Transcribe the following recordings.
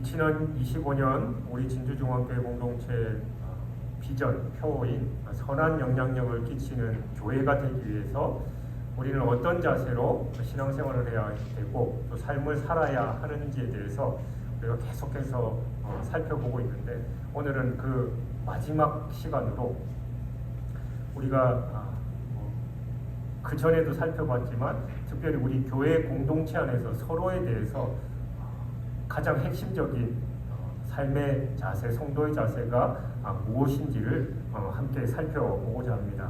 2025년 우리 진주중앙교회 공동체 비전, 표어인 선한 영향력을 끼치는 교회가 되기 위해서 우리는 어떤 자세로 신앙생활을 해야 되고 또 삶을 살아야 하는지에 대해서 우리가 계속해서 살펴보고 있는데, 오늘은 그 마지막 시간으로 우리가 그 전에도 살펴봤지만 특별히 우리 교회 공동체 안에서 서로에 대해서 가장 핵심적인 삶의 자세, 성도의 자세가 무엇인지를 함께 살펴보고자 합니다.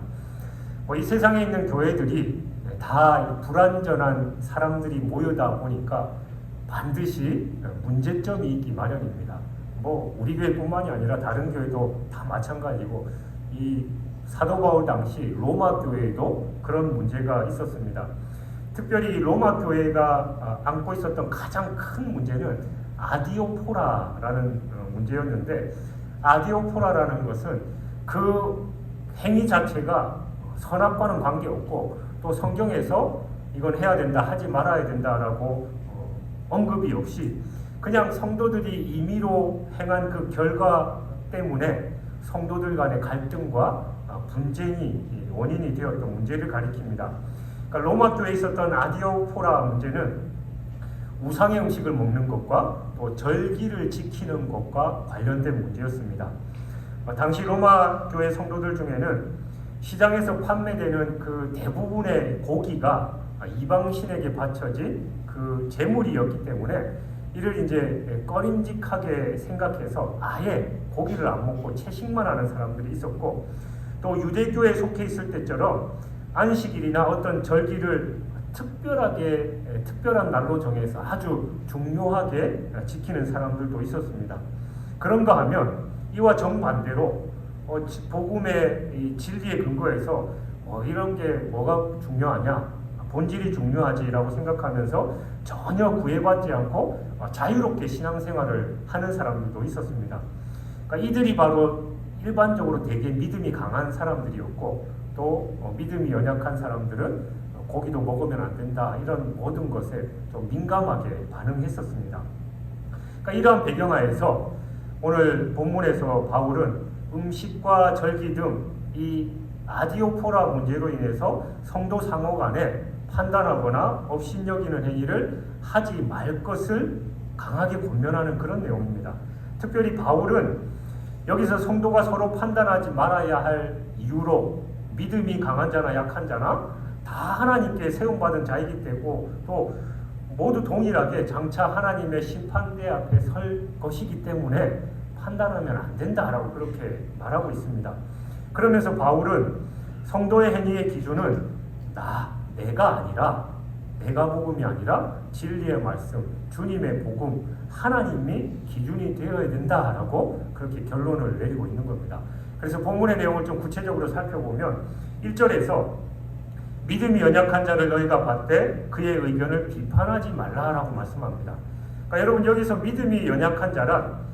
이 세상에 있는 교회들이 다 불완전한 사람들이 모여다 보니까 반드시 문제점이 있기 마련입니다. 우리 교회뿐만이 아니라 다른 교회도 다 마찬가지고, 이 사도 바울 당시 로마 교회에도 그런 문제가 있었습니다. 특별히 로마 교회가 안고 있었던 가장 큰 문제는 아디오포라라는 문제였는데, 아디오포라라는 것은 그 행위 자체가 선악과는 관계없고 또 성경에서 이건 해야 된다, 하지 말아야 된다라고 언급이 없이 그냥 성도들이 임의로 행한 그 결과 때문에 성도들 간의 갈등과 분쟁이 원인이 되었던 문제를 가리킵니다. 그러니까 로마 교회에 있었던 아디오포라 문제는 우상의 음식을 먹는 것과 또 절기를 지키는 것과 관련된 문제였습니다. 당시 로마 교회 성도들 중에는 시장에서 판매되는 그 대부분의 고기가 이방신에게 바쳐진 그 제물이었기 때문에 이를 이제 꺼림직하게 생각해서 아예 고기를 안 먹고 채식만 하는 사람들이 있었고, 또 유대교에 속해 있을 때처럼 안식일이나 어떤 절기를 특별한 날로 정해서 아주 중요하게 지키는 사람들도 있었습니다. 그런가 하면 이와 정반대로 복음의 이 진리에 근거해서 이런 게 뭐가 중요하냐, 본질이 중요하지라고 생각하면서 전혀 구애받지 않고 자유롭게 신앙생활을 하는 사람들도 있었습니다. 그러니까 이들이 바로 일반적으로 되게 믿음이 강한 사람들이었고, 또 믿음이 연약한 사람들은 고기도 먹으면 안 된다, 이런 모든 것에 좀 민감하게 반응했었습니다. 그러니까 이러한 배경하에서 오늘 본문에서 바울은 음식과 절기 등 이 아디오포라 문제로 인해서 성도 상호 간에 판단하거나 업신여기는 행위를 하지 말 것을 강하게 권면하는 그런 내용입니다. 특별히 바울은 여기서 성도가 서로 판단하지 말아야 할 이유로 믿음이 강한 자나 약한 자나 다 하나님께 세움받은 자이기 때문에, 또 모두 동일하게 장차 하나님의 심판대 앞에 설 것이기 때문에 판단하면 안 된다라고 그렇게 말하고 있습니다. 그러면서 바울은 성도의 행위의 기준은 내가 아니라, 내가 복음이 아니라 진리의 말씀, 주님의 복음, 하나님이 기준이 되어야 된다라고 그렇게 결론을 내리고 있는 겁니다. 그래서 본문의 내용을 좀 구체적으로 살펴보면 1절에서 믿음이 연약한 자를 너희가 봤되 그의 의견을 비판하지 말라라고 말씀합니다. 그러니까 여러분, 여기서 믿음이 연약한 자란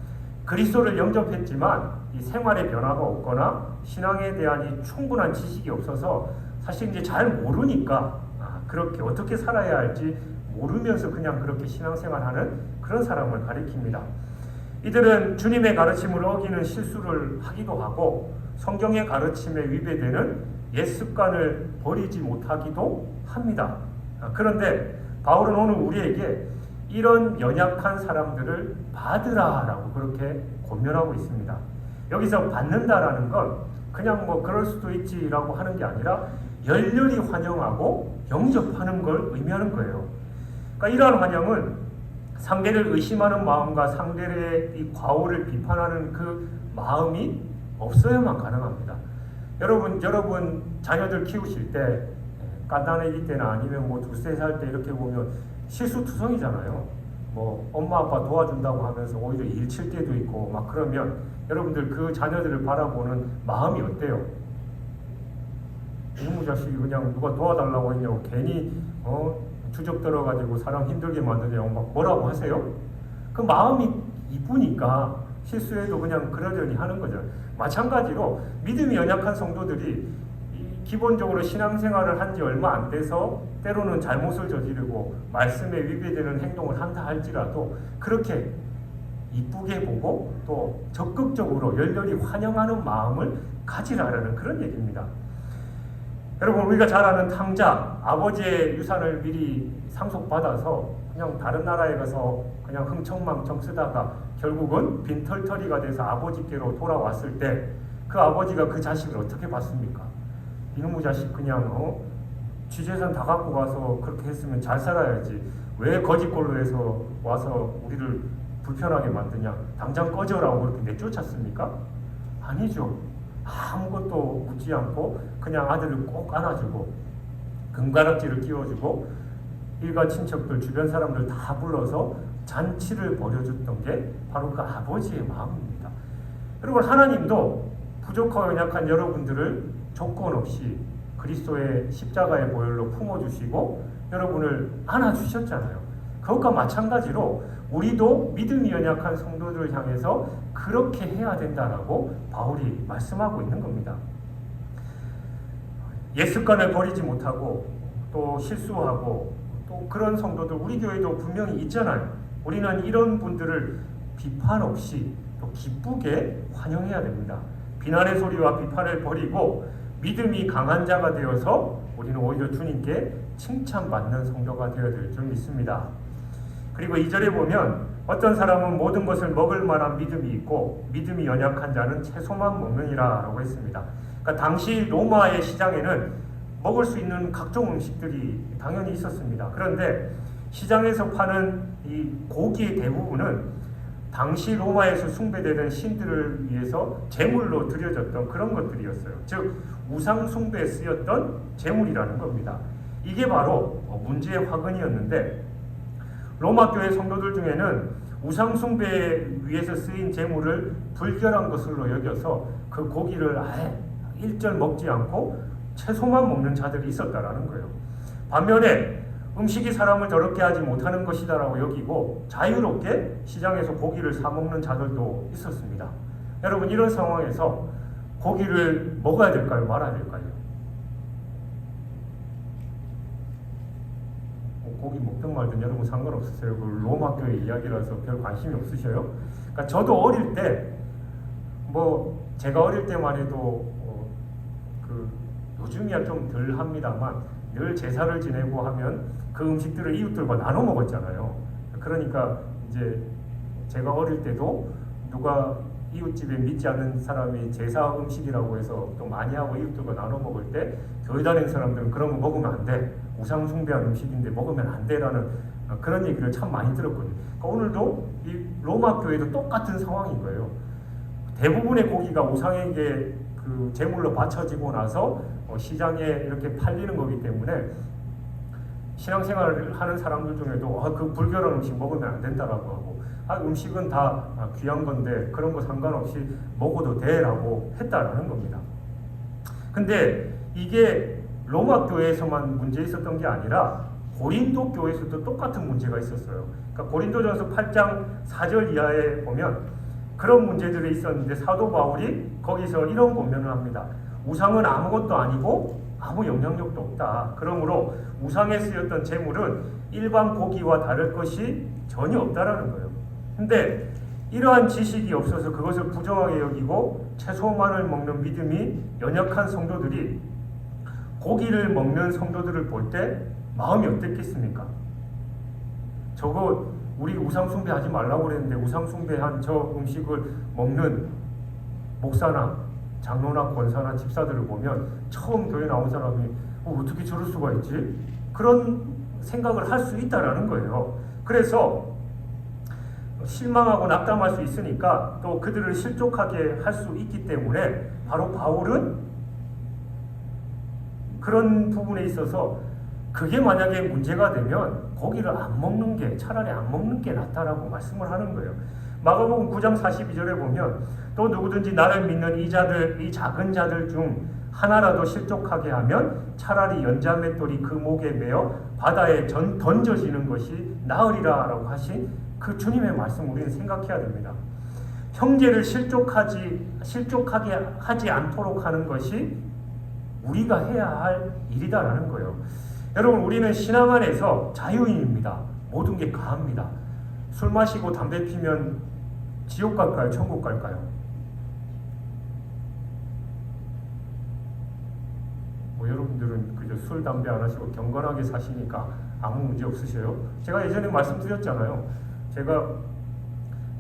그리스도를 영접했지만 이 생활의 변화가 없거나 신앙에 대한 이 충분한 지식이 없어서 사실 이제 잘 모르니까 그렇게 어떻게 살아야 할지 모르면서 그냥 그렇게 신앙생활하는 그런 사람을 가리킵니다. 이들은 주님의 가르침을 어기는 실수를 하기도 하고 성경의 가르침에 위배되는 옛 습관을 버리지 못하기도 합니다. 그런데 바울은 오늘 우리에게 이런 연약한 사람들을 받으라라고 그렇게 권면하고 있습니다. 여기서 받는다라는 건 그냥 그럴 수도 있지라고 하는 게 아니라 열렬히 환영하고 영접하는 걸 의미하는 거예요. 그러니까 이러한 환영은 상대를 의심하는 마음과 상대의 이 과오를 비판하는 그 마음이 없어야만 가능합니다. 여러분 자녀들 키우실 때 갓난아기 때나 아니면 두세 살 때 이렇게 보면 실수투성이잖아요. 엄마 아빠 도와준다고 하면서 오히려 일칠 때도 있고 그러면 여러분들 그 자녀들을 바라보는 마음이 어때요? 이놈의 자식이 그냥 누가 도와달라고 했냐고 괜히 주접 들어가지고 사람 힘들게 만드냐고 뭐라고 하세요? 그 마음이 이쁘니까 실수해도 그냥 그러려니 하는 거죠. 마찬가지로 믿음이 연약한 성도들이 기본적으로 신앙생활을 한 지 얼마 안 돼서 때로는 잘못을 저지르고 말씀에 위배되는 행동을 한다 할지라도 그렇게 이쁘게 보고 또 적극적으로 열렬히 환영하는 마음을 가지라라는 그런 얘기입니다. 여러분, 우리가 잘 아는 탕자, 아버지의 유산을 미리 상속받아서 그냥 다른 나라에 가서 그냥 흥청망청 쓰다가 결국은 빈털터리가 돼서 아버지께로 돌아왔을 때 그 아버지가 그 자식을 어떻게 봤습니까? 이놈의 자식 그냥 쥐재산 다 갖고 가서 그렇게 했으면 잘 살아야지. 왜 거짓골로 해서 와서 우리를 불편하게 만드냐? 당장 꺼져라고 그렇게 내쫓았습니까? 아니죠. 아무것도 묻지 않고 그냥 아들을 꼭 안아주고 금가락지를 끼워주고 일가 친척들 주변 사람들 다 불러서 잔치를 벌여줬던 게 바로 그 아버지의 마음입니다. 여러분, 하나님도 부족하고 연약한 여러분들을 조건 없이 그리스도의 십자가의 보혈로 품어주시고 여러분을 안아주셨잖아요. 그것과 마찬가지로 우리도 믿음이 연약한 성도들을 향해서 그렇게 해야 된다라고 바울이 말씀하고 있는 겁니다. 옛 습관을 버리지 못하고 또 실수하고 또 그런 성도들 우리 교회도 분명히 있잖아요. 우리는 이런 분들을 비판 없이 또 기쁘게 환영해야 됩니다. 비난의 소리와 비판을 버리고 믿음이 강한 자가 되어서 우리는 오히려 주님께 칭찬받는 성도가 되어야 될 줄 믿습니다. 그리고 2절에 보면 어떤 사람은 모든 것을 먹을 만한 믿음이 있고 믿음이 연약한 자는 채소만 먹느니라 라고 했습니다. 그러니까 당시 로마의 시장에는 먹을 수 있는 각종 음식들이 당연히 있었습니다. 그런데 시장에서 파는 이 고기의 대부분은 당시 로마에서 숭배되던 신들을 위해서 제물로 드려졌던 그런 것들이었어요. 즉 우상 숭배에 쓰였던 제물이라는 겁니다. 이게 바로 문제의 화근이었는데 로마 교회 성도들 중에는 우상 숭배에 위해서 쓰인 제물을 불결한 것으로 여겨서 그 고기를 아예 일절 먹지 않고 채소만 먹는 자들이 있었다라는 거예요. 반면에 음식이 사람을 더럽게 하지 못하는 것이다라고 여기고 자유롭게 시장에서 고기를 사 먹는 자들도 있었습니다. 여러분, 이런 상황에서 고기를 먹어야 될까요? 말아야 될까요? 고기 먹든 말든 여러분 상관없으세요. 그 로마 교회 이야기라서 별 관심이 없으셔요? 그러니까 저도 어릴 때 제가 어릴 때만 해도 요즘이야 좀 덜 합니다만 늘 제사를 지내고 하면 그 음식들을 이웃들과 나눠 먹었잖아요. 그러니까 이제 제가 어릴 때도 누가 이웃집에 믿지 않는 사람이 제사 음식이라고 해서 또 많이 하고 이웃들과 나눠 먹을 때 교회 다니는 사람들은 그런 거 먹으면 안 돼. 우상 숭배한 음식인데 먹으면 안 돼라는 그런 얘기를 참 많이 들었거든요. 그러니까 오늘도 이 로마 교회도 똑같은 상황인 거예요. 대부분의 고기가 우상에게 그 제물로 바쳐지고 나서 시장에 이렇게 팔리는 거기 때문에 신앙생활을 하는 사람들 중에도 그 불결한 음식 먹으면 안 된다라고 하고 음식은 다 귀한 건데 그런 거 상관없이 먹어도 돼라고 했다라는 겁니다. 근데 이게 로마 교회에서만 문제 있었던 게 아니라 고린도 교회에서도 똑같은 문제가 있었어요. 그러니까 고린도전서 8장 4절 이하에 보면 그런 문제들이 있었는데 사도 바울이 거기서 이런 권면을 합니다. 우상은 아무것도 아니고 아무 영향력도 없다. 그러므로 우상에 쓰였던 제물은 일반 고기와 다를 것이 전혀 없다라는 거예요. 근데 이러한 지식이 없어서 그것을 부정하게 여기고 채소만을 먹는 믿음이 연약한 성도들이 고기를 먹는 성도들을 볼 때 마음이 어땠겠습니까? 저거 우리 우상 숭배하지 말라고 그랬는데 우상 숭배한 저 음식을 먹는 목사나 장로나 권사나 집사들을 보면 처음 교회 나온 사람이 어떻게 저럴 수가 있지? 그런 생각을 할 수 있다라는 거예요. 그래서 실망하고 낙담할 수 있으니까 또 그들을 실족하게 할 수 있기 때문에 바로 바울은 그런 부분에 있어서 그게 만약에 문제가 되면 고기를 안 먹는 게 차라리 안 먹는 게 낫다라고 말씀을 하는 거예요. 마가복음 9장 42절에 보면 또 누구든지 나를 믿는 이 작은 자들 중 하나라도 실족하게 하면 차라리 연자맷돌이 그 목에 매어 바다에 던져지는 것이 나으리라라고 하신 그 주님의 말씀 우리는 생각해야 됩니다. 형제를 실족하게 하지 않도록 하는 것이 우리가 해야 할 일이다라는 거예요. 여러분, 우리는 신앙 안에서 자유인입니다. 모든 게 가합니다. 술 마시고 담배 피면 지옥 갈까요? 천국 갈까요? 뭐 여러분들은 그저 술, 담배 안 하시고 경건하게 사시니까 아무 문제 없으세요? 제가 예전에 말씀드렸잖아요. 제가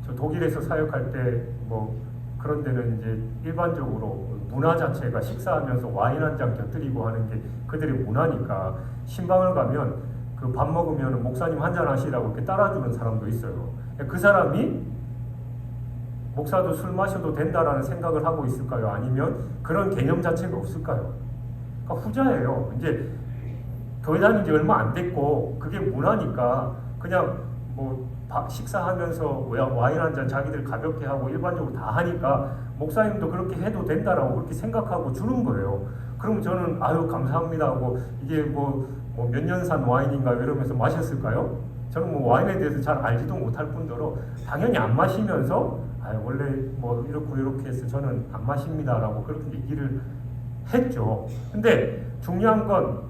저 독일에서 사역할 때 뭐 그런 데는 이제 일반적으로 문화 자체가 식사하면서 와인 한 잔 곁들이고 하는 게 그들의 문화니까 신방을 가면 그 밥 먹으면 목사님 한 잔 하시라고 이렇게 따라주는 사람도 있어요. 그 사람이 목사도 술 마셔도 된다라는 생각을 하고 있을까요? 아니면 그런 개념 자체가 없을까요? 그러니까 후자예요. 이제 교회 다닌 지 얼마 안 됐고 그게 문화니까 그냥 뭐 식사하면서 와인 한 잔 자기들 가볍게 하고 일반적으로 다 하니까 목사님도 그렇게 해도 된다라고 그렇게 생각하고 주는 거예요. 그럼 저는 아유 감사합니다 하고 이게 뭐 몇 년산 와인인가 이러면서 마셨을까요? 저는 뭐 와인에 대해서 잘 알지도 못할 뿐더러 당연히 안 마시면서 원래 뭐 이렇고 이렇게 해서 저는 안 마십니다라고 그렇게 얘기를 했죠. 근데 중요한 건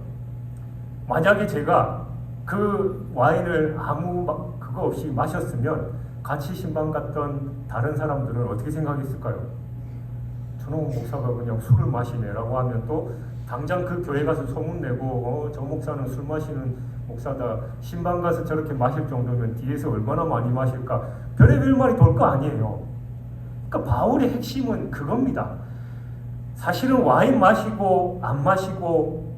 만약에 제가 그 와인을 아무 그거 없이 마셨으면 같이 신방 갔던 다른 사람들은 어떻게 생각했을까요? 저놈 목사가 그냥 술을 마시네라고 하면 또 당장 그 교회 가서 소문내고 저 목사는 술 마시는 목사다. 신방 가서 저렇게 마실 정도면 뒤에서 얼마나 많이 마실까. 별의별 말이 돌 거 아니에요. 그러니까 바울의 핵심은 그겁니다. 사실은 와인 마시고 안 마시고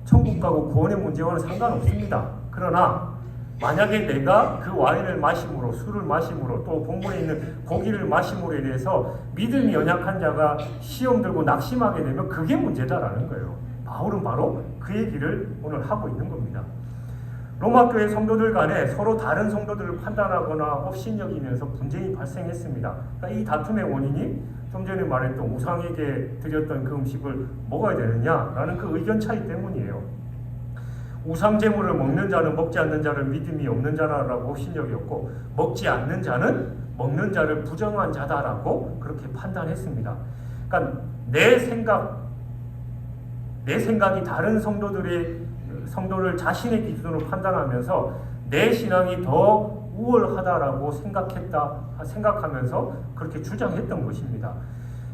천국 가고 구원의 문제와는 상관없습니다. 그러나 만약에 내가 그 와인을 마심으로 술을 마심으로 또 본문에 있는 고기를 마심으로 인해서 믿음이 연약한 자가 시험 들고 낙심하게 되면 그게 문제다라는 거예요. 바울은 바로 그 얘기를 오늘 하고 있는 겁니다. 로마 교회 성도들 간에 서로 다른 성도들을 판단하거나 업신여기면서 분쟁이 발생했습니다. 그러니까 이 다툼의 원인이 좀 전에 말했던 우상에게 드렸던 그 음식을 먹어야 되느냐라는 그 의견 차이 때문이에요. 우상 제물을 먹는 자는 먹지 않는 자를 믿음이 없는 자라고 업신여겼고 먹지 않는 자는 먹는 자를 부정한 자다라고 그렇게 판단했습니다. 그러니까 내 생각이 다른 성도를 자신의 기준으로 판단하면서 내 신앙이 더 우월하다라고 생각하면서 그렇게 주장했던 것입니다.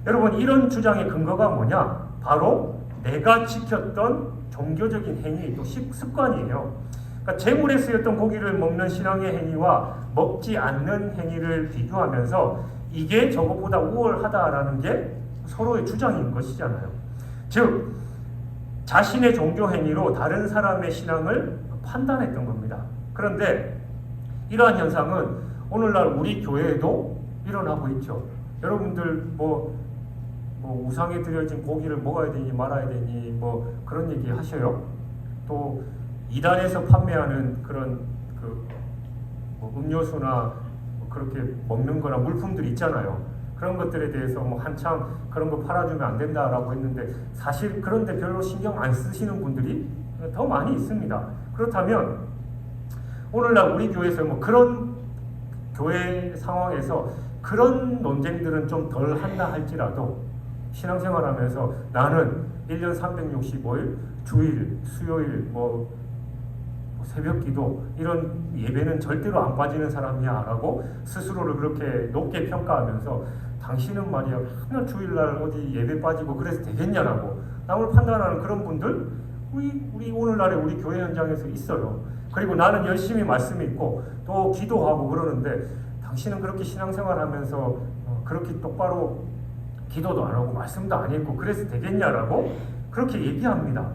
여러분 이런 주장의 근거가 뭐냐? 바로 내가 지켰던 종교적인 행위, 또 습관이에요. 그러니까 제물에 쓰였던 고기를 먹는 신앙의 행위와 먹지 않는 행위를 비교하면서 이게 저것보다 우월하다라는 게 서로의 주장인 것이잖아요. 즉 자신의 종교 행위로 다른 사람의 신앙을 판단했던 겁니다. 그런데 이러한 현상은 오늘날 우리 교회에도 일어나고 있죠. 여러분들 뭐 우상에 드려진 고기를 먹어야 되니 말아야 되니 뭐 그런 얘기 하셔요. 또 이단에서 판매하는 그런 뭐 음료수나 뭐 그렇게 먹는 거나 물품들 있잖아요. 그런 것들에 대해서 뭐 한참 그런 거 팔아주면 안 된다라고 했는데 사실 그런데 별로 신경 안 쓰시는 분들이 더 많이 있습니다. 그렇다면 오늘날 우리 교회에서 뭐 그런 교회 상황에서 그런 논쟁들은 좀 덜 한다 할지라도 신앙생활하면서 나는 1년 365일 주일, 수요일, 뭐 새벽기도 이런 예배는 절대로 안 빠지는 사람이야 라고 스스로를 그렇게 높게 평가하면서 당신은 말이야 맨날 주일날 어디 예배 빠지고 그래서 되겠냐라고 남을 판단하는 그런 분들 우리 오늘날에 우리 교회 현장에서 있어요. 그리고 나는 열심히 말씀 읽고 또 기도하고 그러는데 당신은 그렇게 신앙생활하면서 그렇게 똑바로 기도도 안 하고 말씀도 안 읽고 그래서 되겠냐라고 그렇게 얘기합니다.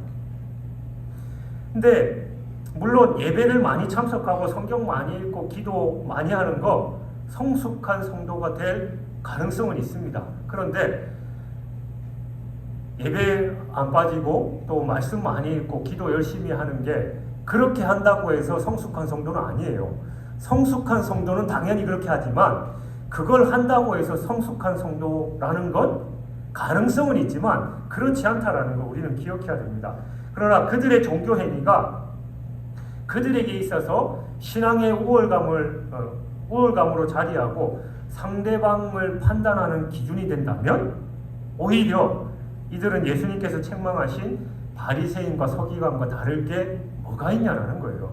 근데 물론 예배를 많이 참석하고 성경 많이 읽고 기도 많이 하는 거 성숙한 성도가 될 가능성은 있습니다. 그런데 예배 안 빠지고 또 말씀 많이 읽고 기도 열심히 하는 게 그렇게 한다고 해서 성숙한 성도는 아니에요. 성숙한 성도는 당연히 그렇게 하지만 그걸 한다고 해서 성숙한 성도라는 건 가능성은 있지만 그렇지 않다라는 걸 우리는 기억해야 됩니다. 그러나 그들의 종교 행위가 그들에게 있어서 신앙의 우월감으로 자리하고 상대방을 판단하는 기준이 된다면 오히려 이들은 예수님께서 책망하신 바리새인과 서기관과 다를 게 뭐가 있냐라는 거예요.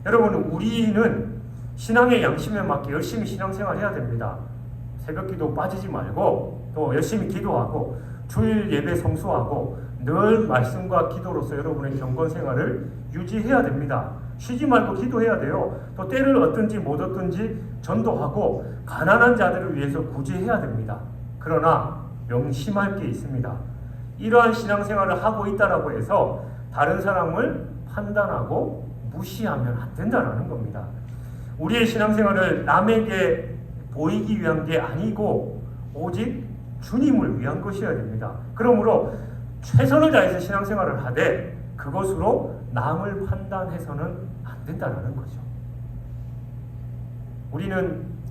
여러분 우리는 신앙의 양심에 맞게 열심히 신앙생활 해야 됩니다. 새벽기도 빠지지 말고 또 열심히 기도하고 주일 예배 성수하고 늘 말씀과 기도로서 여러분의 경건 생활을 유지해야 됩니다. 쉬지 말고 기도해야 돼요. 또 때를 얻든지 못 얻든지 전도하고 가난한 자들을 위해서 구제해야 됩니다. 그러나 명심할 게 있습니다. 이러한 신앙생활을 하고 있다라고 해서 다른 사람을 판단하고 무시하면 안 된다는 겁니다. 우리의 신앙생활을 남에게 보이기 위한 게 아니고 오직 주님을 위한 것이어야 됩니다. 그러므로 최선을 다해서 신앙생활을 하되 그것으로 남을 판단해서는 안 된다는 거죠. 우리가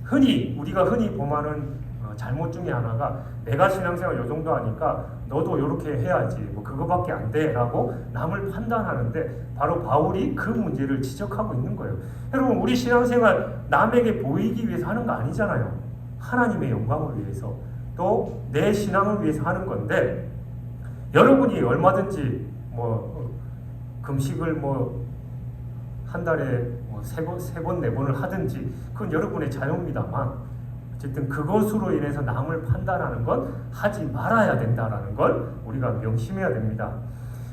흔히 범하는 잘못 중에 하나가 내가 신앙생활 요 정도 하니까 너도 이렇게 해야지 뭐 그거밖에 안 돼 라고 남을 판단하는데 바로 바울이 그 문제를 지적하고 있는 거예요. 여러분 우리 신앙생활 남에게 보이기 위해서 하는 거 아니잖아요. 하나님의 영광을 위해서 또 내 신앙을 위해서 하는 건데 여러분이 얼마든지 금식을 한 달에 세 번, 네 번을 하든지 그건 여러분의 자유입니다만 어쨌든 그것으로 인해서 남을 판단하는 건 하지 말아야 된다라는 걸 우리가 명심해야 됩니다.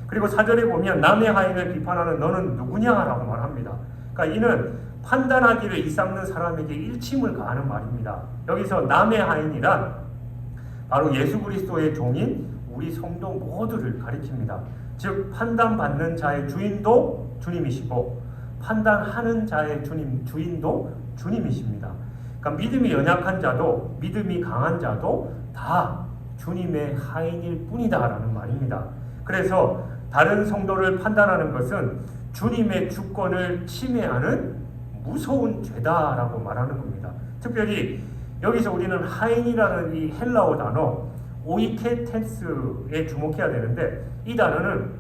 그리고 4절에 보면 남의 하인을 비판하는 너는 누구냐라고 말합니다. 그러니까 이는 판단하기를 이상는 사람에게 일침을 가하는 말입니다. 여기서 남의 하인이란 바로 예수 그리스도의 종인 우리 성도 모두를 가리킵니다. 즉 판단받는 자의 주인도 주님이시고 판단하는 자의 주인도 주님이십니다. 그러니까 믿음이 연약한 자도 믿음이 강한 자도 다 주님의 하인일 뿐이다라는 말입니다. 그래서 다른 성도를 판단하는 것은 주님의 주권을 침해하는 무서운 죄다라고 말하는 겁니다. 특별히 여기서 우리는 하인이라는 이 헬라어 단어 오이케테스에 주목해야 되는데 이 단어는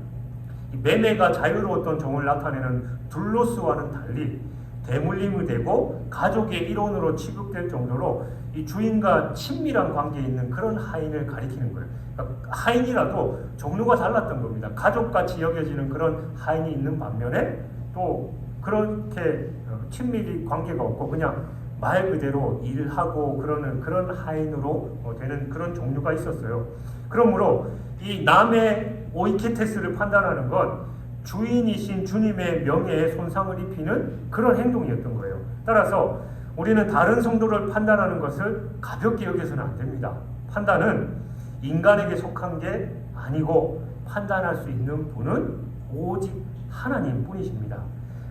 매매가 자유로웠던 종을 나타내는 둘로스와는 달리 대물림이 되고 가족의 일원으로 취급될 정도로 이 주인과 친밀한 관계에 있는 그런 하인을 가리키는 거예요. 그러니까 하인이라도 종류가 달랐던 겁니다. 가족같이 여겨지는 그런 하인이 있는 반면에 또 그렇게 친밀히 관계가 없고 그냥 말 그대로 일하고 그러는 그런 하인으로 되는 그런 종류가 있었어요. 그러므로 이 남의 오이케테스를 판단하는 건 주인이신 주님의 명예에 손상을 입히는 그런 행동이었던 거예요. 따라서 우리는 다른 성도를 판단하는 것을 가볍게 여겨서는 안 됩니다. 판단은 인간에게 속한 게 아니고 판단할 수 있는 분은 오직 하나님 뿐이십니다.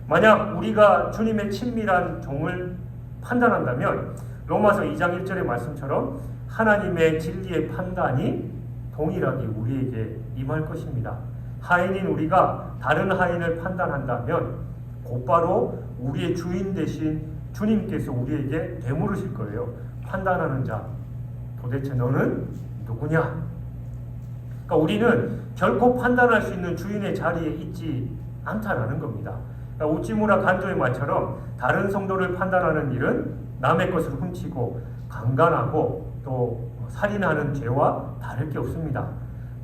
만약 우리가 주님의 친밀한 종을 판단한다면 로마서 2장 1절의 말씀처럼 하나님의 진리의 판단이 동일하게 우리에게 임할 것입니다. 하인인 우리가 다른 하인을 판단한다면 곧바로 우리의 주인 되신 주님께서 우리에게 되물으실 거예요. 판단하는 자, 도대체 너는 누구냐? 그러니까 우리는 결코 판단할 수 있는 주인의 자리에 있지 않다라는 겁니다. 그러니까 우찌무라 간조의 말처럼 다른 성도를 판단하는 일은 남의 것을 훔치고 강간하고 또 살인하는 죄와 다를 게 없습니다.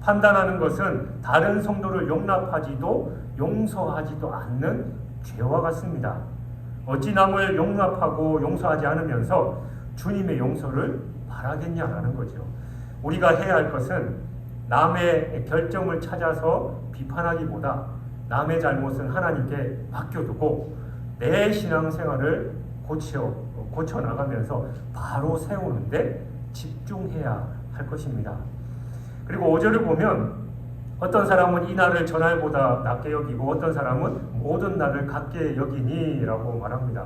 판단하는 것은 다른 성도를 용납하지도 용서하지도 않는 죄와 같습니다. 어찌 남을 용납하고 용서하지 않으면서 주님의 용서를 바라겠냐라는 거죠. 우리가 해야 할 것은 남의 결점을 찾아서 비판하기보다 남의 잘못은 하나님께 맡겨두고 내 신앙생활을 고쳐나가면서 바로 세우는데 집중해야 할 것입니다. 그리고 5절을 보면 어떤 사람은 이 날을 전날보다 낮게 여기고 어떤 사람은 모든 날을 같게 여기니 라고 말합니다.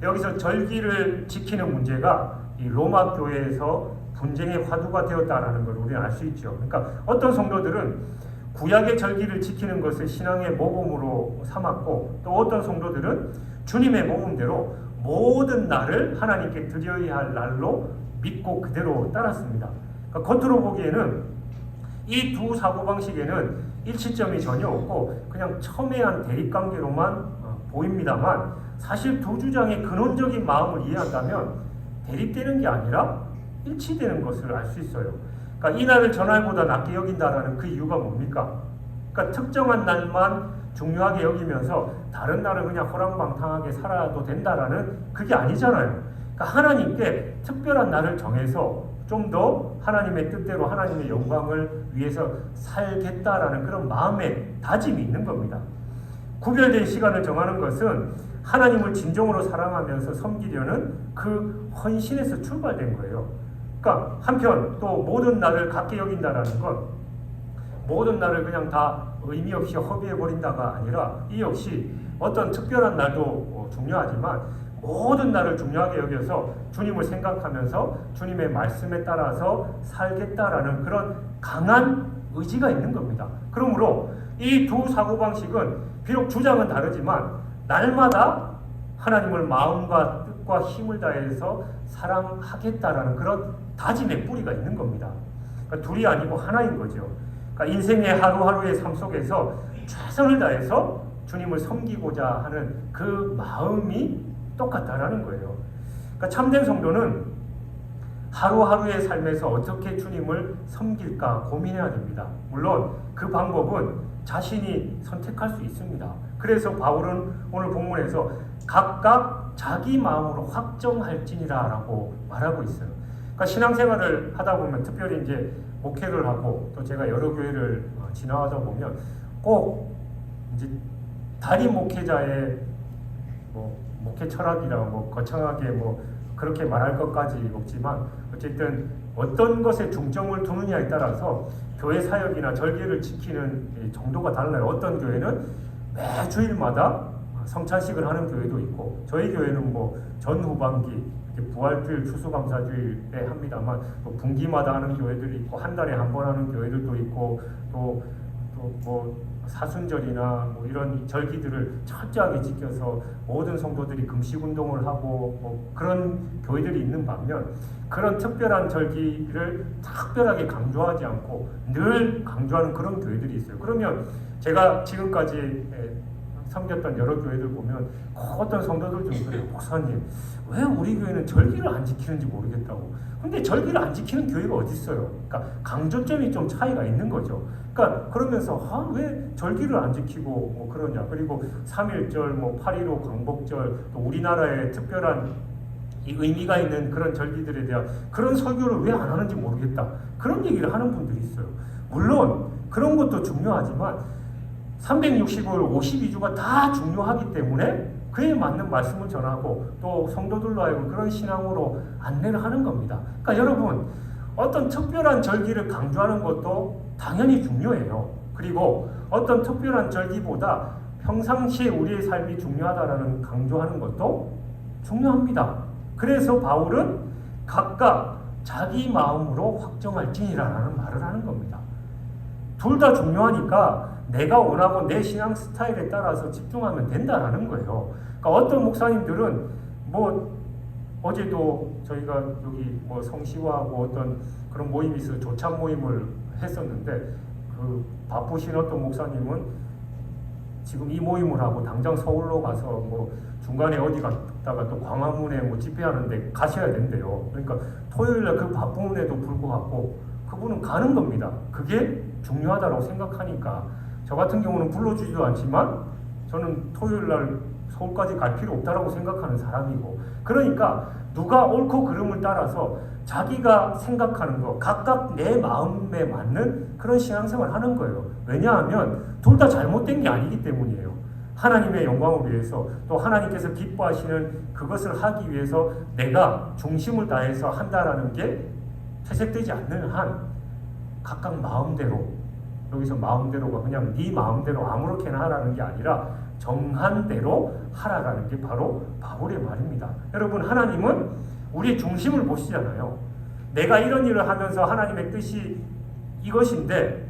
여기서 절기를 지키는 문제가 이 로마 교회에서 분쟁의 화두가 되었다는 걸 우리는 알 수 있죠. 그러니까 어떤 성도들은 구약의 절기를 지키는 것을 신앙의 모범으로 삼았고 또 어떤 성도들은 주님의 모범대로 모든 날을 하나님께 드려야 할 날로 믿고 그대로 따랐습니다. 그러니까 겉으로 보기에는 이 두 사고방식에는 일치점이 전혀 없고 그냥 첨예한 대립관계로만 보입니다만 사실 두 주장의 근원적인 마음을 이해한다면 대립되는 게 아니라 일치되는 것을 알 수 있어요. 그러니까 이 날을 전날보다 낮게 여긴다라는 그 이유가 뭡니까? 그러니까 특정한 날만 중요하게 여기면서 다른 날은 그냥 호랑방탕하게 살아도 된다라는 그게 아니잖아요. 그러니까 그러니까 하나님께 특별한 날을 정해서 좀 더 하나님의 뜻대로 하나님의 영광을 위해서 살겠다라는 그런 마음의 다짐이 있는 겁니다. 구별된 시간을 정하는 것은 하나님을 진정으로 사랑하면서 섬기려는 그 헌신에서 출발된 거예요. 그러니까 한편 또 모든 날을 같게 여긴다라는 건 모든 날을 그냥 다 의미 없이 허비해버린다가 아니라 이 역시 어떤 특별한 날도 중요하지만 모든 날을 중요하게 여겨서 주님을 생각하면서 주님의 말씀에 따라서 살겠다라는 그런 강한 의지가 있는 겁니다. 그러므로 이 두 사고방식은 비록 주장은 다르지만 날마다 하나님을 마음과 뜻과 힘을 다해서 사랑하겠다라는 그런 다짐의 뿌리가 있는 겁니다. 그러니까 둘이 아니고 하나인 거죠. 그러니까 인생의 하루하루의 삶 속에서 최선을 다해서 주님을 섬기고자 하는 그 마음이 똑같다라는 거예요. 그러니까 참된 성도는 하루하루의 삶에서 어떻게 주님을 섬길까 고민해야 됩니다. 물론 그 방법은 자신이 선택할 수 있습니다. 그래서 바울은 오늘 본문에서 각각 자기 마음으로 확정할지니라 라고 말하고 있어요. 그러니까 신앙생활을 하다 보면 특별히 이제 목회를 하고 또 제가 여러 교회를 지나가다 보면 꼭 이제 단임 목회자의 목회 철학이라 거창하게 그렇게 말할 것까지 없지만 어쨌든 어떤 것에 중점을 두느냐에 따라서 교회 사역이나 절기를 지키는 정도가 달라요. 어떤 교회는 매 주일마다 성찬식을 하는 교회도 있고 저희 교회는 전후반기 부활주일, 추수감사주일에 합니다만 또 분기마다 하는 교회들이 있고 한 달에 한 번 하는 교회들도 있고 또 사순절이나 이런 절기들을 철저하게 지켜서 모든 성도들이 금식운동을 하고 그런 교회들이 있는 반면 그런 특별한 절기를 특별하게 강조하지 않고 늘 강조하는 그런 교회들이 있어요. 그러면 제가 지금까지 섬겼던 여러 교회들 보면 어떤 성도들 좀 그래요. 목사님, 왜 우리 교회는 절기를 안 지키는지 모르겠다고. 근데 절기를 안 지키는 교회가 어디 있어요? 그러니까 강조점이 좀 차이가 있는 거죠. 그러니까 그러면서 왜 절기를 안 지키고 그러냐. 그리고 3.1절, 8.15 광복절, 또 우리나라의 특별한 이 의미가 있는 그런 절기들에 대한 그런 설교를 왜 안 하는지 모르겠다. 그런 얘기를 하는 분들이 있어요. 물론 그런 것도 중요하지만 365일 52주가 다 중요하기 때문에 그에 맞는 말씀을 전하고 또 성도들로 하여금 그런 신앙으로 안내를 하는 겁니다. 그러니까 여러분 어떤 특별한 절기를 강조하는 것도 당연히 중요해요. 그리고 어떤 특별한 절기보다 평상시에 우리의 삶이 중요하다라는 강조하는 것도 중요합니다. 그래서 바울은 각각 자기 마음으로 확정할지니라는 말을 하는 겁니다. 둘 다 중요하니까 내가 원하고 내 신앙 스타일에 따라서 집중하면 된다라는 거예요. 그러니까 어떤 목사님들은 어제도 저희가 여기 성시화하고 어떤 그런 모임이 있어서 조찬 모임을 했었는데 그 바쁘신 어떤 목사님은 지금 이 모임을 하고 당장 서울로 가서 중간에 어디 갔다가 또 광화문에 집회하는데 가셔야 된대요. 그러니까 토요일날 그 바쁨에도 불구하고 그분은 가는 겁니다. 그게 중요하다고 생각하니까 저 같은 경우는 불러주지도 않지만 저는 토요일날 서울까지 갈 필요 없다라고 생각하는 사람이고 그러니까 누가 옳고 그름을 따라서 자기가 생각하는 거 각각 내 마음에 맞는 그런 신앙생활을 하는 거예요. 왜냐하면 둘 다 잘못된 게 아니기 때문이에요. 하나님의 영광을 위해서 또 하나님께서 기뻐하시는 그것을 하기 위해서 내가 중심을 다해서 한다라는 게 퇴색되지 않는 한 각각 마음대로 여기서 마음대로가 그냥 네 마음대로 아무렇게나 하라는 게 아니라 정한 대로 하라라는 게 바로 바울의 말입니다. 여러분 하나님은 우리의 중심을 보시잖아요. 내가 이런 일을 하면서 하나님의 뜻이 이것인데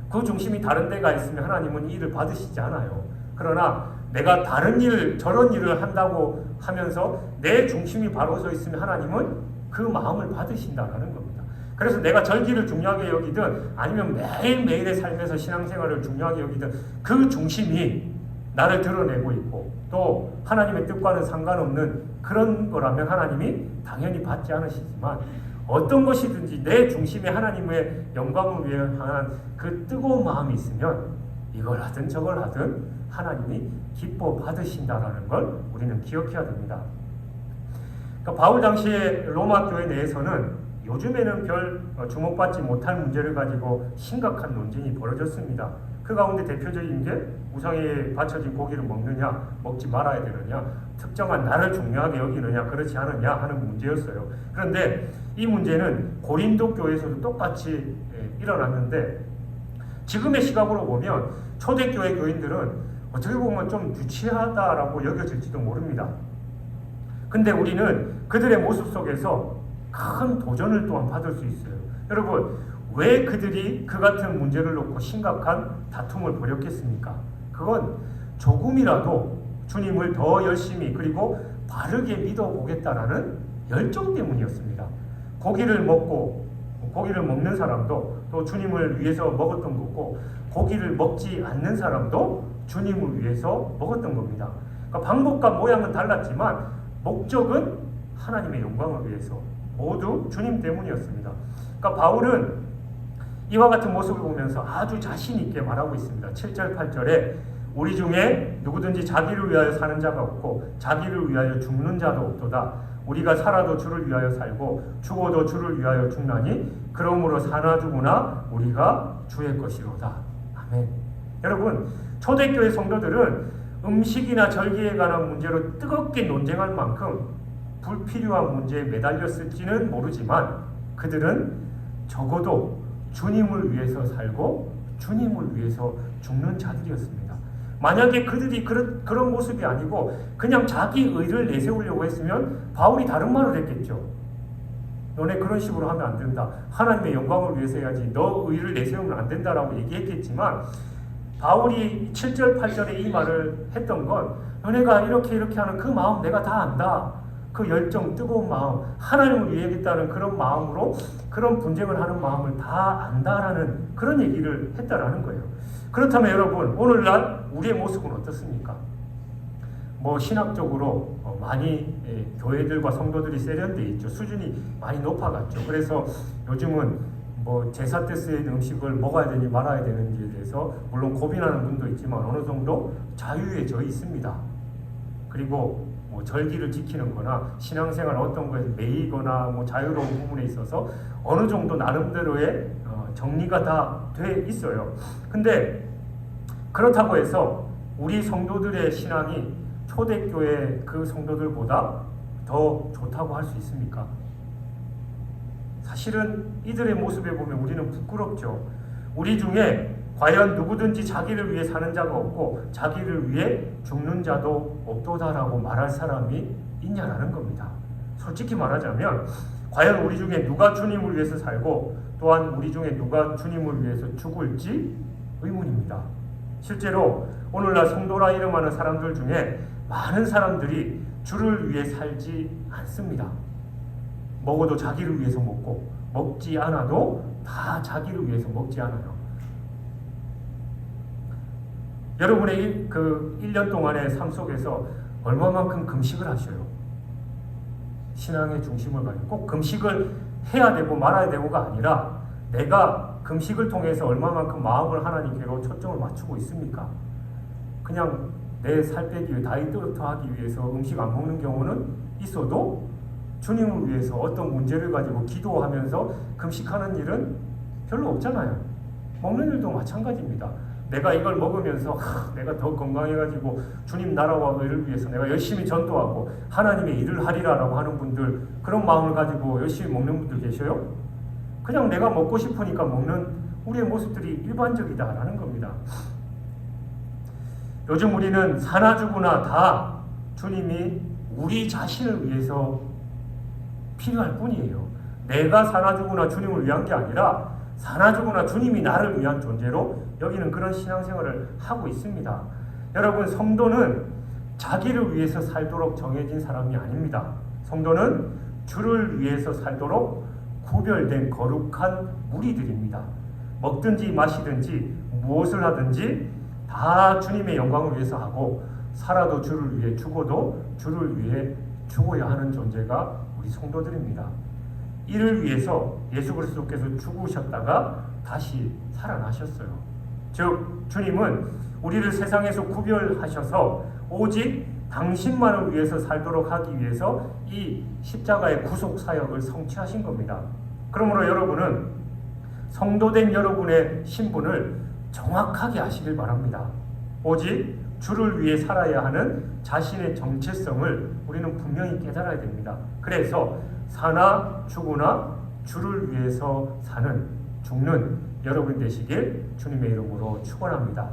그 중심이 다른 데가 있으면 하나님은 이 일을 받으시지 않아요. 그러나 내가 다른 일, 저런 일을 한다고 하면서 내 중심이 바로 서 있으면 하나님은 그 마음을 받으신다는 겁니다. 그래서 내가 절기를 중요하게 여기든 아니면 매일매일의 삶에서 신앙생활을 중요하게 여기든 그 중심이 나를 드러내고 있고 또 하나님의 뜻과는 상관없는 그런 거라면 하나님이 당연히 받지 않으시지만 어떤 것이든지 내 중심에 하나님의 영광을 위한 그 뜨거운 마음이 있으면 이걸 하든 저걸 하든 하나님이 기뻐 받으신다라는 걸 우리는 기억해야 됩니다. 그러니까 바울 당시에 로마 교회 내에서는 요즘에는 별 주목받지 못할 문제를 가지고 심각한 논쟁이 벌어졌습니다. 그 가운데 대표적인 게 우상에 바쳐진 고기를 먹느냐, 먹지 말아야 되느냐, 특정한 날을 중요하게 여기느냐, 그렇지 않느냐 하는 문제였어요. 그런데 이 문제는 고린도 교회에서도 똑같이 일어났는데, 지금의 시각으로 보면 초대교회 교인들은 어떻게 보면 좀 유치하다라고 여겨질지도 모릅니다. 근데 우리는 그들의 모습 속에서 큰 도전을 또한 받을 수 있어요. 여러분, 왜 그들이 그 같은 문제를 놓고 심각한 다툼을 벌였겠습니까? 그건 조금이라도 주님을 더 열심히 그리고 바르게 믿어보겠다라는 열정 때문이었습니다. 고기를 먹는 사람도 또 주님을 위해서 먹었던 거고, 고기를 먹지 않는 사람도 주님을 위해서 먹었던 겁니다. 그러니까 방법과 모양은 달랐지만 목적은 하나님의 영광을 위해서, 모두 주님 때문이었습니다. 그러니까 바울은 이와 같은 모습을 보면서 아주 자신 있게 말하고 있습니다. 7절 8절에 우리 중에 누구든지 자기를 위하여 사는 자가 없고 자기를 위하여 죽는 자도 없도다. 우리가 살아도 주를 위하여 살고 죽어도 주를 위하여 죽나니 그러므로 사나 죽으나 우리가 주의 것이로다. 아멘. 여러분, 초대교회 성도들은 음식이나 절기에 관한 문제로 뜨겁게 논쟁할 만큼 불필요한 문제에 매달렸을지는 모르지만 그들은 적어도 주님을 위해서 살고 주님을 위해서 죽는 자들이었습니다. 만약에 그들이 그런 모습이 아니고 그냥 자기 의를 내세우려고 했으면 바울이 다른 말을 했겠죠. 너네 그런 식으로 하면 안 된다. 하나님의 영광을 위해서 해야지. 너 의를 내세우면 안 된다라고 얘기했겠지만, 바울이 7절 8절에 이 말을 했던 건 너네가 이렇게 하는 그 마음 내가 다 안다. 그 열정, 뜨거운 마음, 하나님을 위해야겠다는 그런 마음으로 그런 분쟁을 하는 마음을 다 안다라는 그런 얘기를 했다라는 거예요. 그렇다면 여러분, 오늘날 우리의 모습은 어떻습니까? 신학적으로 많이 교회들과 성도들이 세련돼 있죠. 수준이 많이 높아갔죠. 그래서 요즘은 제사 때 쓰이는 음식을 먹어야 되니 말아야 되는지에 대해서 물론 고민하는 분도 있지만 어느 정도 자유에 져 있습니다. 그리고 절기를 지키는 거나 신앙생활 어떤 거에 매이거나 자유로운 부분에 있어서 어느 정도 나름대로의 정리가 다 돼 있어요. 근데 그렇다고 해서 우리 성도들의 신앙이 초대교회 그 성도들보다 더 좋다고 할 수 있습니까? 사실은 이들의 모습에 보면 우리는 부끄럽죠. 우리 중에 과연 누구든지 자기를 위해 사는 자가 없고 자기를 위해 죽는 자도 없도다라고 말할 사람이 있냐라는 겁니다. 솔직히 말하자면 과연 우리 중에 누가 주님을 위해서 살고 또한 우리 중에 누가 주님을 위해서 죽을지 의문입니다. 실제로 오늘날 성도라 이름하는 사람들 중에 많은 사람들이 주를 위해 살지 않습니다. 먹어도 자기를 위해서 먹고 먹지 않아도 다 자기를 위해서 먹지 않아요. 여러분의 그 1년 동안의 삶 속에서 얼마만큼 금식을 하셔요? 신앙의 중심을 가지고 꼭 금식을 해야 되고 말아야 되고가 아니라 내가 금식을 통해서 얼마만큼 마음을 하나님께로 초점을 맞추고 있습니까? 그냥 내 살 빼기 위해 다이어트 하기 위해서 음식 안 먹는 경우는 있어도 주님을 위해서 어떤 문제를 가지고 기도하면서 금식하는 일은 별로 없잖아요. 먹는 일도 마찬가지입니다. 내가 이걸 먹으면서 내가 더 건강해가지고 주님 나라와 의를 위해서 내가 열심히 전도하고 하나님의 일을 하리라라고 하는 분들, 그런 마음을 가지고 열심히 먹는 분들 계셔요? 그냥 내가 먹고 싶으니까 먹는 우리의 모습들이 일반적이다라는 겁니다. 요즘 우리는 사나 죽으나 다 주님이 우리 자신을 위해서 필요할 뿐이에요. 내가 사나 죽으나 주님을 위한 게 아니라 사나 죽으나 주님이 나를 위한 존재로 여기는 그런 신앙생활을 하고 있습니다. 여러분, 성도는 자기를 위해서 살도록 정해진 사람이 아닙니다. 성도는 주를 위해서 살도록 구별된 거룩한 무리들입니다. 먹든지 마시든지 무엇을 하든지 다 주님의 영광을 위해서 하고, 살아도 주를 위해 죽어도 주를 위해 죽어야 하는 존재가 우리 성도들입니다. 이를 위해서 예수 그리스도께서 죽으셨다가 다시 살아나셨어요. 즉 주님은 우리를 세상에서 구별하셔서 오직 당신만을 위해서 살도록 하기 위해서 이 십자가의 구속 사역을 성취하신 겁니다. 그러므로 여러분은 성도된 여러분의 신분을 정확하게 아시길 바랍니다. 오직 주를 위해 살아야 하는 자신의 정체성을 우리는 분명히 깨달아야 됩니다. 그래서 사나 죽으나 주를 위해서 사는, 죽는 여러분 되시길 주님의 이름으로 축원합니다.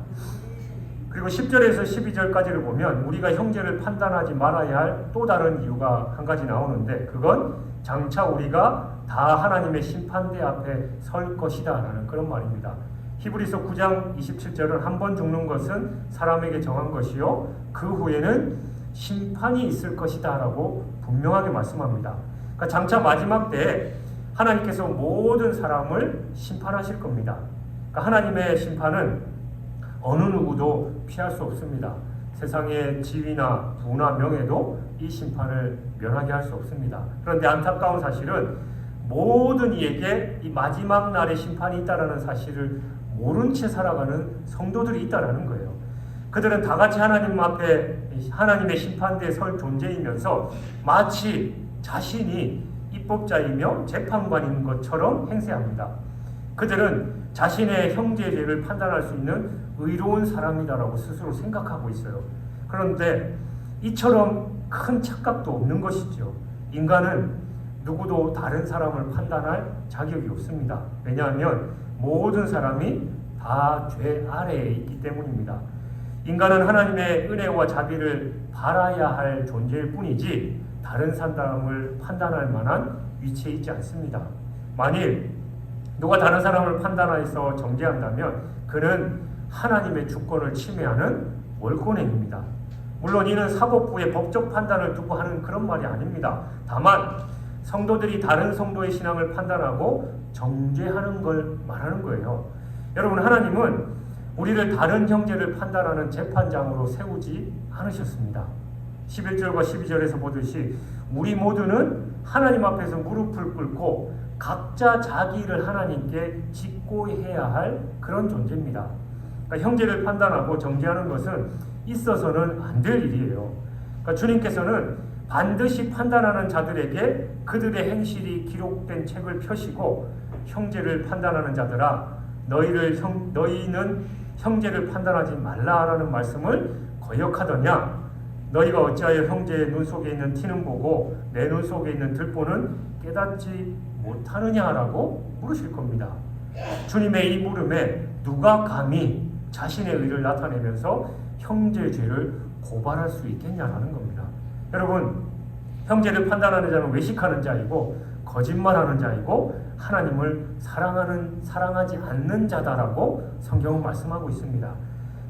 그리고 10절에서 12절까지를 보면 우리가 형제를 판단하지 말아야 할 또 다른 이유가 한 가지 나오는데, 그건 장차 우리가 다 하나님의 심판대 앞에 설 것이다 라는 그런 말입니다. 히브리서 9장 27절은 한 번 죽는 것은 사람에게 정한 것이요 그 후에는 심판이 있을 것이다 라고 분명하게 말씀합니다. 그러니까 장차 마지막 때에 하나님께서 모든 사람을 심판하실 겁니다. 그러니까 하나님의 심판은 어느 누구도 피할 수 없습니다. 세상의 지위나 부나 명예도 이 심판을 면하게 할 수 없습니다. 그런데 안타까운 사실은 모든 이에게 이 마지막 날의 심판이 있다는 사실을 모른 채 살아가는 성도들이 있다는 거예요. 그들은 다 같이 하나님 앞에 하나님의 심판대에 설 존재이면서 마치 자신이 입법자이며 재판관인 것처럼 행세합니다. 그들은 자신의 형제의 죄를 판단할 수 있는 의로운 사람이다라고 스스로 생각하고 있어요. 그런데 이처럼 큰 착각도 없는 것이죠. 인간은 누구도 다른 사람을 판단할 자격이 없습니다. 왜냐하면 모든 사람이 다 죄 아래에 있기 때문입니다. 인간은 하나님의 은혜와 자비를 바라야 할 존재일 뿐이지 다른 사람을 판단할 만한 위치에 있지 않습니다. 만일 누가 다른 사람을 판단해서 정죄한다면 그는 하나님의 주권을 침해하는 월권행입니다. 물론 이는 사법부의 법적 판단을 두고 하는 그런 말이 아닙니다. 다만 성도들이 다른 성도의 신앙을 판단하고 정죄하는 걸 말하는 거예요. 여러분, 하나님은 우리를 다른 형제를 판단하는 재판장으로 세우지 않으셨습니다. 11절과 12절에서 보듯이 우리 모두는 하나님 앞에서 무릎을 꿇고 각자 자기 일을 하나님께 직고해야 할 그런 존재입니다. 그러니까 형제를 판단하고 정죄하는 것은 있어서는 안 될 일이에요. 그러니까 주님께서는 반드시 판단하는 자들에게 그들의 행실이 기록된 책을 펴시고 형제를 판단하는 자들아 너희는 형제를 판단하지 말라라는 말씀을 거역하더냐. 너희가 어찌하여 형제의 눈 속에 있는 티는 보고 내 눈 속에 있는 들보는 깨닫지 못하느냐라고 물으실 겁니다. 주님의 이 물음에 누가 감히 자신의 의를 나타내면서 형제의 죄를 고발할 수 있겠냐라는 겁니다. 여러분, 형제를 판단하는 자는 외식하는 자이고 거짓말하는 자이고 하나님을 사랑하지 않는 자다라고 성경은 말씀하고 있습니다.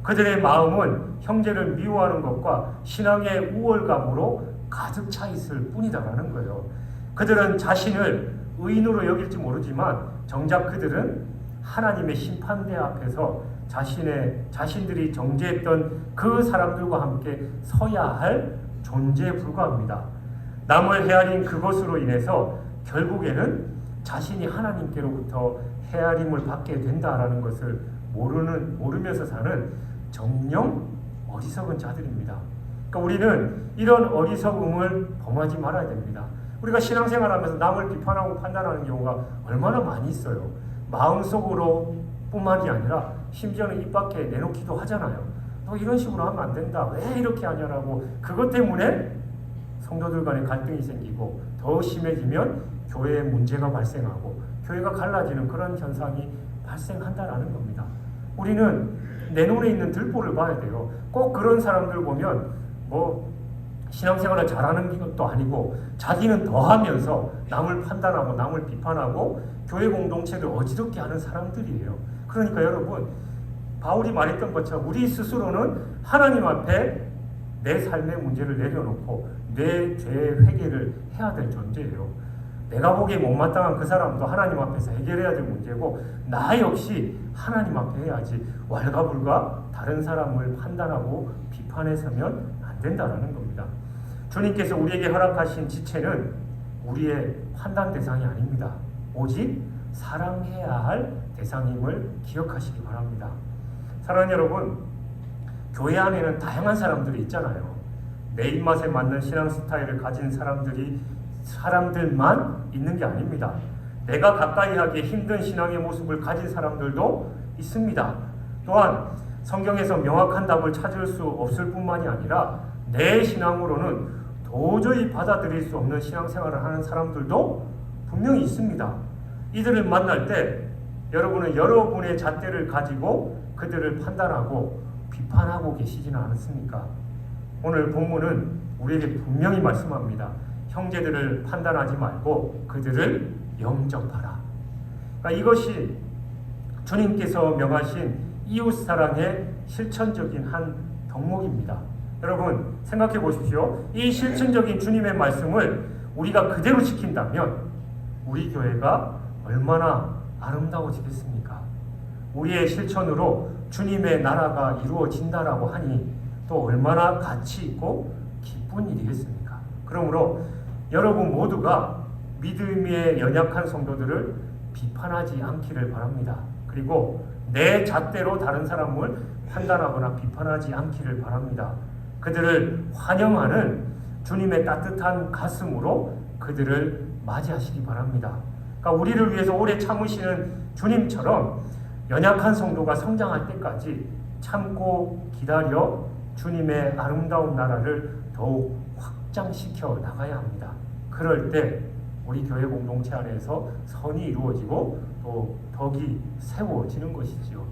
그들의 마음은 형제를 미워하는 것과 신앙의 우월감으로 가득 차 있을 뿐이다라는 거예요. 그들은 자신을 의인으로 여길지 모르지만 정작 그들은 하나님의 심판대 앞에서 자신들이 정죄했던 그 사람들과 함께 서야 할 존재에 불과합니다. 남을 헤아린 그것으로 인해서 결국에는 자신이 하나님께로부터 헤아림을 받게 된다라는 것을 모르면서 사는 정령 어리석은 자들입니다. 그러니까 우리는 이런 어리석음을 범하지 말아야 됩니다. 우리가 신앙생활하면서 남을 비판하고 판단하는 경우가 얼마나 많이 있어요. 마음속으로 뿐만이 아니라 심지어는 입 밖에 내놓기도 하잖아요. 너 이런 식으로 하면 안 된다. 왜 이렇게 하냐라고. 그것 때문에 성도들 간에 갈등이 생기고 더 심해지면 교회에 문제가 발생하고 교회가 갈라지는 그런 현상이 발생한다라는 겁니다. 우리는 내 눈에 있는 들보를 봐야 돼요. 꼭 그런 사람들 보면 신앙생활을 잘하는 것도 아니고 자기는 더하면서 남을 판단하고 남을 비판하고 교회 공동체를 어지럽게 하는 사람들이에요. 그러니까 여러분, 바울이 말했던 것처럼 우리 스스로는 하나님 앞에 내 삶의 문제를 내려놓고 내 죄의 회개를 해야 될 존재예요. 내가 보기에 못마땅한 그 사람도 하나님 앞에서 해결해야 될 문제고 나 역시 하나님 앞에 해야지 왈가불가 다른 사람을 판단하고 비판해서면 안 된다는 겁니다. 주님께서 우리에게 허락하신 지체는 우리의 판단 대상이 아닙니다. 오직 사랑해야 할 대상임을 기억하시기 바랍니다. 사랑하는 여러분, 교회 안에는 다양한 사람들이 있잖아요. 내 입맛에 맞는 신앙 스타일을 가진 사람들만 있는 게 아닙니다. 내가 가까이 하기 힘든 신앙의 모습을 가진 사람들도 있습니다. 또한 성경에서 명확한 답을 찾을 수 없을 뿐만이 아니라 내 신앙으로는 도저히 받아들일 수 없는 신앙생활을 하는 사람들도 분명히 있습니다. 이들을 만날 때 여러분은 여러분의 잣대를 가지고 그들을 판단하고 비판하고 계시지는 않습니까? 오늘 본문은 우리에게 분명히 말씀합니다. 형제들을 판단하지 말고 그들을 영접하라. 그러니까 이것이 주님께서 명하신 이웃사랑의 실천적인 한 덕목입니다. 여러분 생각해 보십시오. 이 실천적인 주님의 말씀을 우리가 그대로 지킨다면 우리 교회가 얼마나 아름다워지겠습니까? 우리의 실천으로 주님의 나라가 이루어진다라고 하니 또 얼마나 가치 있고 기쁜 일이겠습니까? 그러므로 여러분 모두가 믿음에 연약한 성도들을 비판하지 않기를 바랍니다. 그리고 내 잣대로 다른 사람을 판단하거나 비판하지 않기를 바랍니다. 그들을 환영하는 주님의 따뜻한 가슴으로 그들을 맞이하시기 바랍니다. 그러니까 우리를 위해서 오래 참으시는 주님처럼 연약한 성도가 성장할 때까지 참고 기다려 주님의 아름다운 나라를 더욱 확장시켜 나가야 합니다. 그럴 때 우리 교회 공동체 안에서 선이 이루어지고 또 덕이 세워지는 것이지요.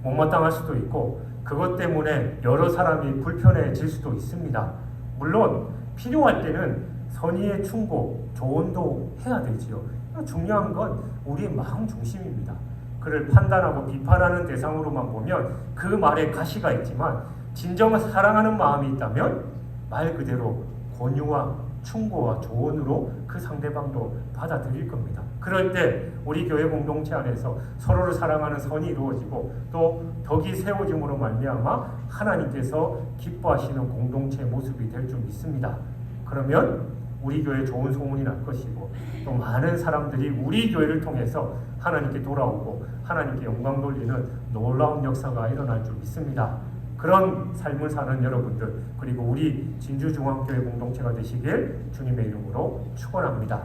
못마땅할 수도 있고 그것 때문에 여러 사람이 불편해질 수도 있습니다. 물론 필요할 때는 선의의 충고, 조언도 해야 되지요. 중요한 건 우리의 마음 중심입니다. 그를 판단하고 비판하는 대상으로만 보면 그 말에 가시가 있지만 진정 사랑하는 마음이 있다면 말 그대로 권유와 충고와 조언으로 그 상대방도 받아들일 겁니다. 그럴 때 우리 교회 공동체 안에서 서로를 사랑하는 선이 이루어지고 또 덕이 세워짐으로 말미암아 하나님께서 기뻐하시는 공동체 모습이 될 줄 믿습니다. 그러면 우리 교회에 좋은 소문이 날 것이고 또 많은 사람들이 우리 교회를 통해서 하나님께 돌아오고 하나님께 영광 돌리는 놀라운 역사가 일어날 줄 믿습니다. 그런 삶을 사는 여러분들 그리고 우리 진주중앙교회 공동체가 되시길 주님의 이름으로 축원합니다.